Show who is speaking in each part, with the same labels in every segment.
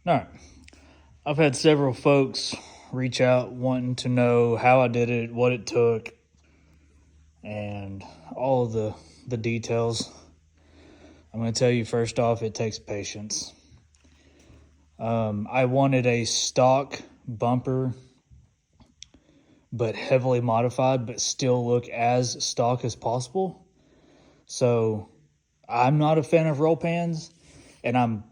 Speaker 1: All right. I've had several folks reach out wanting to know how I did it, what it took, and all of the details. I'm going to tell you first off, it takes patience. I wanted a stock bumper, but heavily modified, but still look as stock as possible. So I'm not a fan of roll pans, and I'm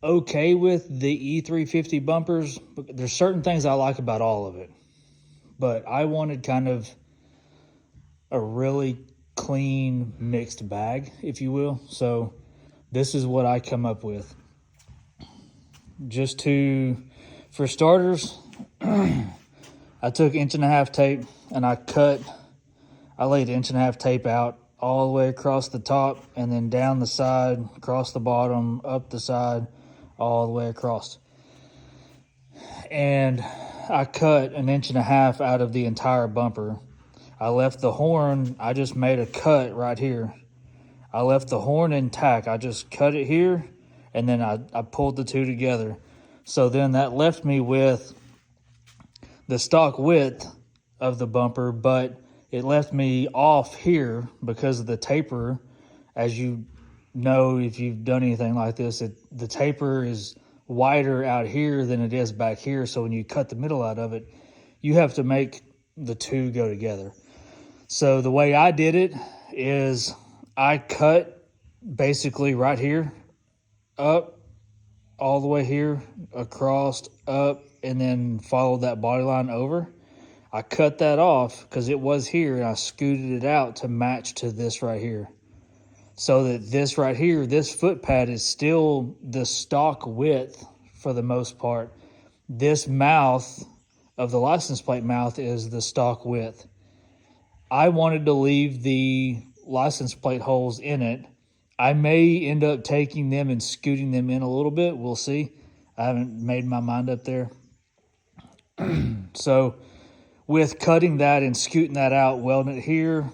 Speaker 1: okay with the E350 bumpers, but there's certain things I like about all of it. But I wanted kind of a really clean mixed bag, if you will. So this is what I come up with. For starters, I took 1.5 inch tape and I laid 1.5 inch tape out all the way across the top and then down the side, across the bottom, up the side, all the way across. And I cut 1.5 inches out of the entire bumper. I left the horn, I just made a cut right here. I left the horn intact. I just cut it here and then I pulled the two together. So then that left me with the stock width of the bumper, but it left me off here because of the taper. As you know, if you've done anything like this, the taper is wider out here than it is back here. So when you cut the middle out of it, you have to make the two go together. So the way I did it is I cut basically right here, up, all the way here, across, up, and then followed that body line over. I cut that off because it was here, and I scooted it out to match to this right here. So that this right here, this foot pad is still the stock width for the most part. This mouth of the license plate mouth is the stock width. I wanted to leave the license plate holes in it. I may end up taking them and scooting them in a little bit. We'll see. I haven't made my mind up there. So with cutting that and scooting that out, welding it here,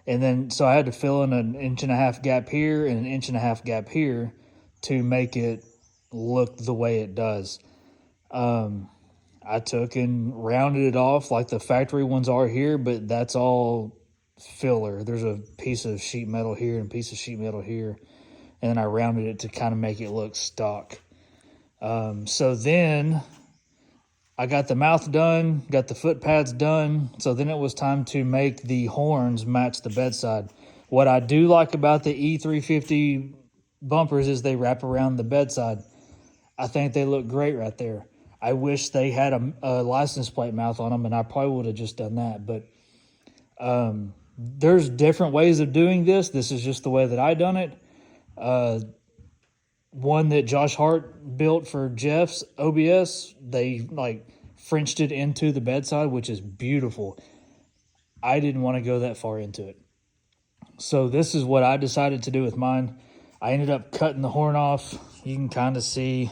Speaker 1: and then so I had to fill in 1.5 inch gap here and 1.5 inch gap here to make it look the way it does. I took and rounded it off like the factory ones are here, but that's all filler. There's a piece of sheet metal here and a piece of sheet metal here, and then I rounded it to kind of make it look stock. So then I got the mouth done, got the foot pads done, so then it was time to make the horns match the bedside. What I do like about the E350 bumpers is they wrap around the bedside. I think they look great right there. I wish they had a license plate mouth on them, and I probably would have just done that. But there's different ways of doing this. This is just the way that I done it. One that Josh Hart built for Jeff's OBS, they like Frenched it into the bedside, which is beautiful. I didn't want to go that far into it. So this is what I decided to do with mine. I ended up cutting the horn off. You can kind of see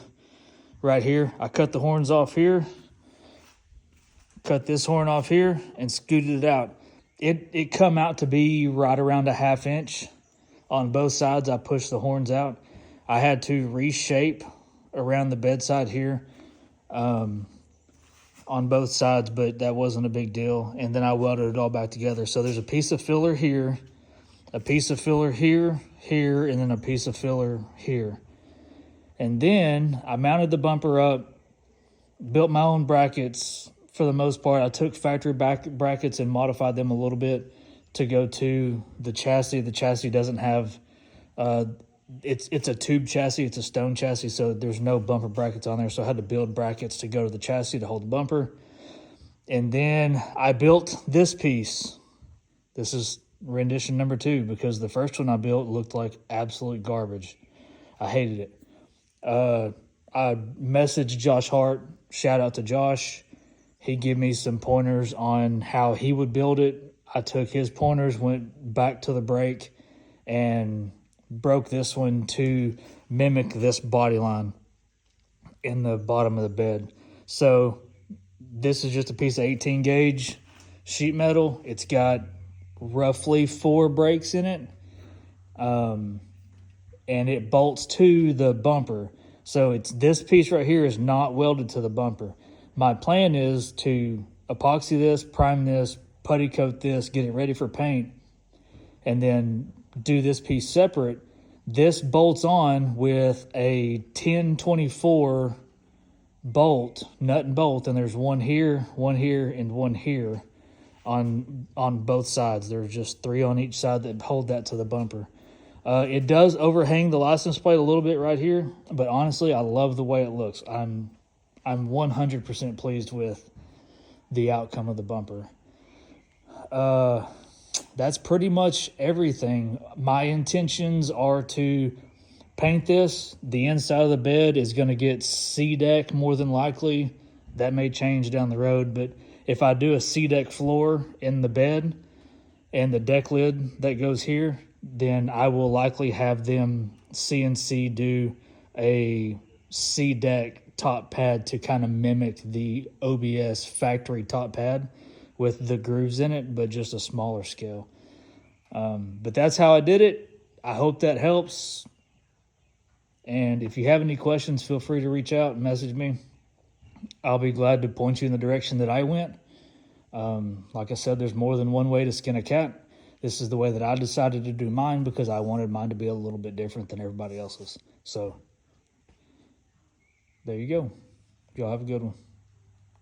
Speaker 1: right here. I cut the horns off here, cut this horn off here, and scooted it out. It come out to be right around 1/2 inch. On both sides, I pushed the horns out. I had to reshape around the bedside here on both sides, but that wasn't a big deal. And then I welded it all back together. So there's a piece of filler here, a piece of filler here, here, and then a piece of filler here. And then I mounted the bumper up, built my own brackets for the most part. I took factory brackets and modified them a little bit to go to the chassis. The chassis doesn't have, it's a tube chassis, it's a stone chassis, so there's no bumper brackets on there. So I had to build brackets to go to the chassis to hold the bumper. And then I built this piece. This is rendition number 2 because the first one I built looked like absolute garbage. I hated it. I messaged Josh Hart. Shout out to Josh. He gave me some pointers on how he would build it. I took his pointers, went back to the break, and broke this one to mimic this body line in the bottom of the bed. So this is just a piece of 18 gauge sheet metal. It's got roughly 4 breaks in it. And it bolts to the bumper. So it's this piece right here is not welded to the bumper. My plan is to epoxy this, prime this, putty coat this, get it ready for paint, and then do this piece separate. This bolts on with a 1024 bolt, nut and bolt, and there's one here, and one here on both sides. There's just 3 on each side that hold that to the bumper. It does overhang the license plate a little bit right here, but honestly, I love the way it looks. I'm 100% pleased with the outcome of the bumper. That's pretty much everything. My intentions are to paint this. The inside of the bed is going to get C-deck more than likely. That may change down the road, but if I do a C-deck floor in the bed and the deck lid that goes here, then I will likely have them CNC do a C-deck top pad to kind of mimic the OBS factory top pad with the grooves in it, but just a smaller scale. But that's how I did it. I hope that helps. And if you have any questions, feel free to reach out and message me. I'll be glad to point you in the direction that I went. Like I said, there's more than one way to skin a cat. This is the way that I decided to do mine because I wanted mine to be a little bit different than everybody else's. So there you go. Y'all have a good one.